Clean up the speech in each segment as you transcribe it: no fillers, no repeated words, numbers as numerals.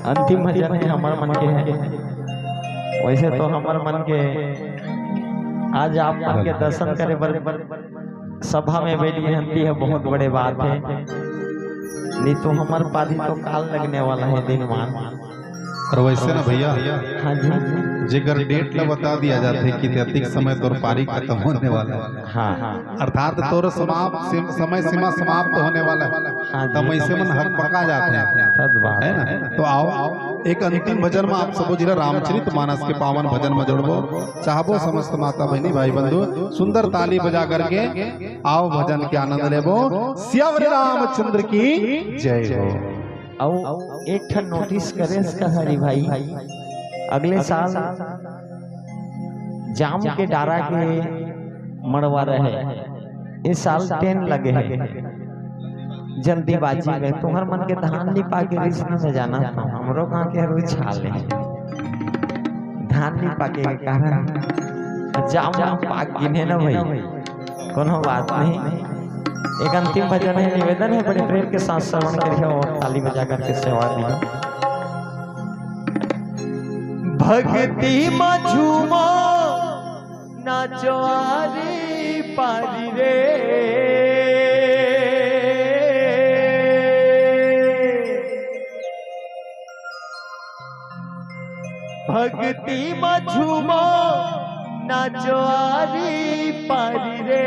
अंतिम भजन है हमारे मन के है। वैसे तो हमारे मन के आज आप मन के दर्शन करे बर सभा में बैठी हंती है, बहुत बड़े बात है। नहीं तो हमारे पादी तो काल लगने वाला है दिन मान। और वैसे ना भैया, हाँ जी, जेकर डेट ला बता दिया जाता है कि अधिक समय तोर पारी खत्म होने वाला है। हाँ अर्थात तोर समय सीमा समाप्त होने वाला है। हाँ तब ऐसे मन हक पका जाते हैं, है ना। तो आओ एक अंतिम भजन में आप सबो जिला रामचरित मानस के पावन भजन में जोड़बो चाहबो। समस्त माता बहनी भाई बंधु सुंदर ताली बजा करके आओ भजन के आनंद लेबो। श्री रामचंद्र की जय हो। एक ठन नोटिस करे इसका हरी भाई, अगले साल जाम के डारा के मड़वा रहे, इस साल 10 लगे है जल्दीबाजी में। तुम्हार मन के धान नहीं पाके रिश्ते में जाना था, हमरो कहाँ के रोज छाले धान नहीं पाके के कारण जाम पाक गिने ना भाई, कोनो बात नहीं। एक अंतिम भजन है, निवेदन है बड़े प्रेम के साथ श्रवण करिए और ताली बजा करके सेवा दिया। भक्ति में झूमो नाचो आरी पारी रे, भक्ति में झूमो नाचो आरी पारी रे।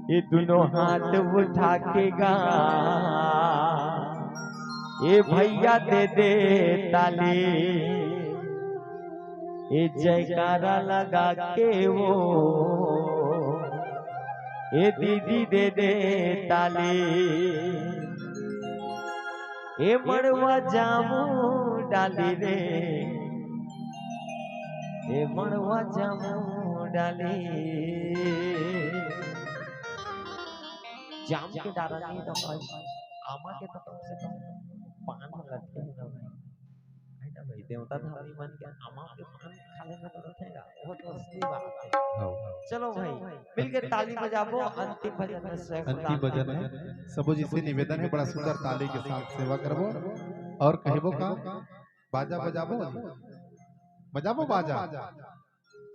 ये दोनों हाथ उठा के गा, ये भैया दे दे ताली, ये जयकारा लगा के वो, ये दीदी दे दे ताली, ये मड़वा जामू डाली रे, ये मड़वा जामू डाली। जाम के डारा नहीं तो आमा के तो कम से कम पान लगते हैं ना भाई, है ना भाई। देवता धामी मन के आमा के पान खाने में तो रखेगा, वो तो असली बात है। चलो भाई मिलके ताली बजाबो। अंतिम भजन है, अंतिम भजन है। सबो जी से निवेदन है बड़ा सुंदर ताली के साथ सेवा करबो और कहबो का बाजा बजाबो, बजाबो बाजा।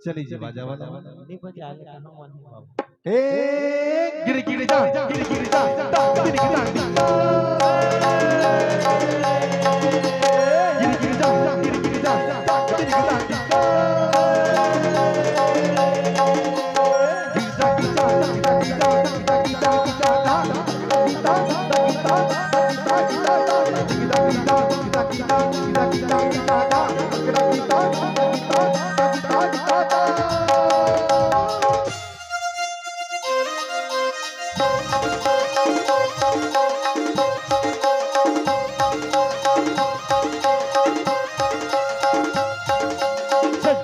चली जी बाजा वाला नहीं बजा ले कहां मन बाबू। ए गिर गिर जा गिर गिर जा गिर गिर जा गिर गिर जा गिर गिर जा गिर गिर जा।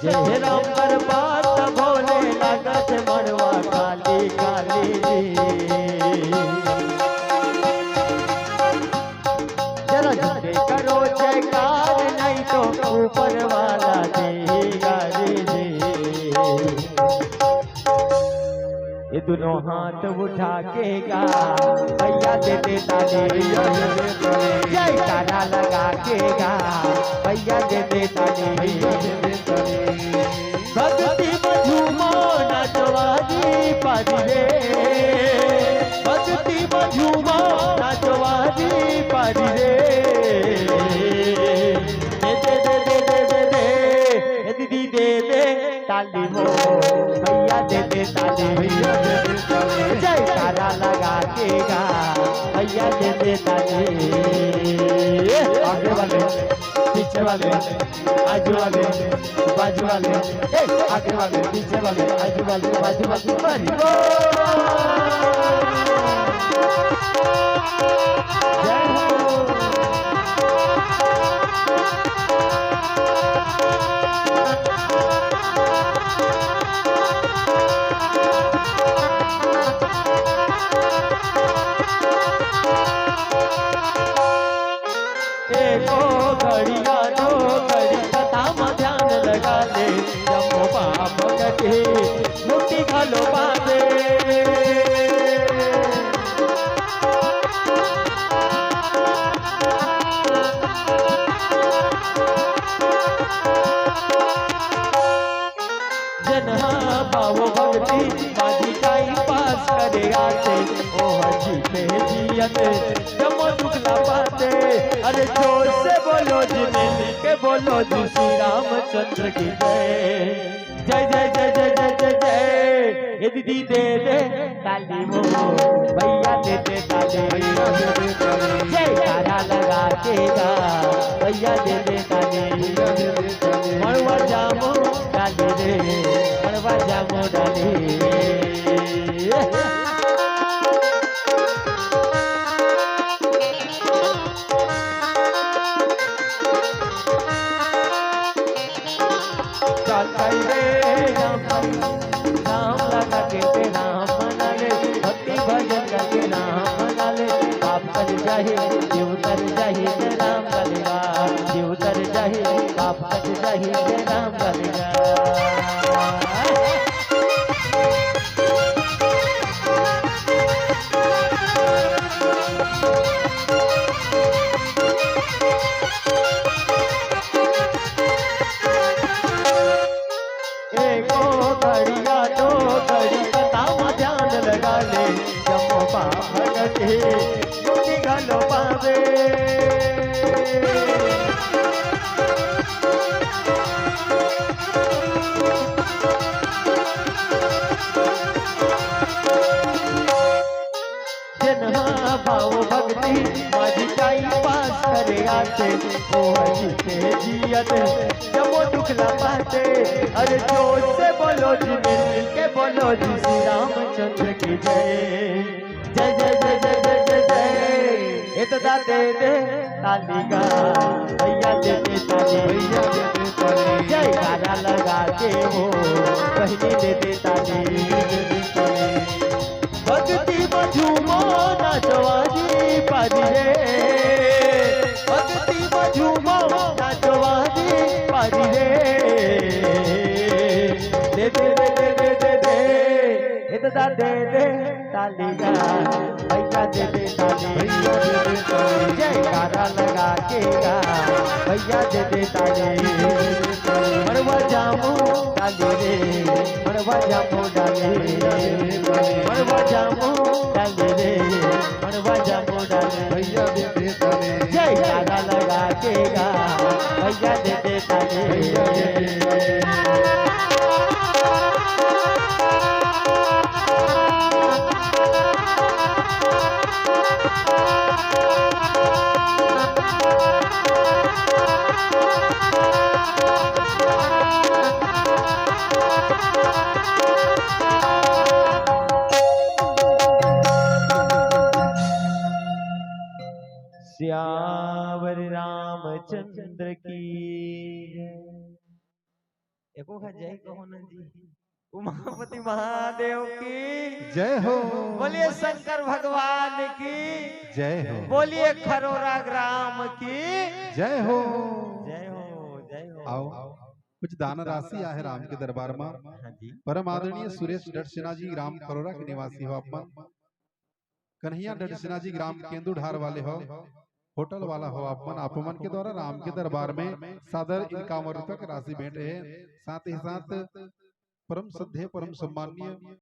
जय राम पर बात भोले लागत मड़वा काली काली जरा झुके करो जयकार नहीं तो ऊपर वाला देगा रे। ये दोनों हाथ उठा के गा भैया दे दे ताली, जयकारा लगा के गा भैया दे दे ताली। भक्ति में झूमो नाचवादी पारी रे, भक्ति में झूमो नाचवादी पारी रे। दे दे दे दे दे दे दे दीदी दे दे ताली हो, भैया दे दे ताली, भैया दे दे ताली, जयकारा लगा के गा भैया दे दे ताली। आगे वाले पीछे वाले आजू वाले बाजू वाले, आगे वाले पीछे वाले आजू वाले बाजू वाले। जय हो। घड़िया दो घड़ी कथा में ध्यान लगा ले, जब बाप कटे मुट्ठी घलो बांधे। करे आते ओह जीते जियत जमो दुखला पाते। अरे जोर से बोलो जी मिल के बोलो जी श्री रामचंद्र की जय जय जय जय जय जय जय। ये दीदी दे दे ताली वो भैया दे दे ताली भैया दे दे ताली जय तारा लगा के गा भैया दे दे ताली भैया दे दे ताली मड़वा जामो डाले रे मड़वा जामो डाले। राम लगा के राम मना ले भक्ति भजन करके राम मना ले पाप कर जाहे जीव कर जाहे राम गलेगा जीव कर जाहे पाप कर जाहे राम गलेगा। गलो पावे जन्हा भाव भक्ति माझी टाइम पास करे आते ओ जीते जियत जमो दुखला पाते। अरे जोर से बोलो जी मिल के बोलो जी श्री रामचंद्र की जय जय जय जय जय जय जय जय। इतना दे दे ताली का भैया दे दे ताली भैया दे दे ताली जय गाना लगा के हो बहनी दे दे ताली भक्ति बझूमो नाचवाजी पाजी रे भक्ति बझूमो नाचवाजी पाजी रे दे दे दे दे दे दे दे इतना दे दे ताली गा भैया दे दे ताली भैया दे दे ताली जय गाना लगा के गा भैया दे दे ताली मड़वा जामू डाले रे मड़वा जामू डाले मड़वा जामू डाले रे मड़वा जामू डाले भैया दे दे ताली जय गाना लगा के गा भैया दे दे ताली भैया दे दे ताली। श्यावर रामचंद्र की एको खा जय कहो न जी उमापति महादेव की जय हो। बोलिए शंकर भगवान की जय हो। बोलिए खरोरा ग्राम की जय हो। जय हो जय हो। आओ कुछ दान राशि आहे राम के दरबार में। परम आदरणीय सुरेश डडसिन्हा जी ग्राम खरोरा के निवासी हो आप कन्हैया डडसिन्हा जी ग्राम केंदू ढार वाले हो होटल वाला हो आपमन के द्वारा राम के दरबार में सादर 51 रुपए की राशि भेंट है। साथ ही साथ परम श्रद्धेय परम सम्माननीय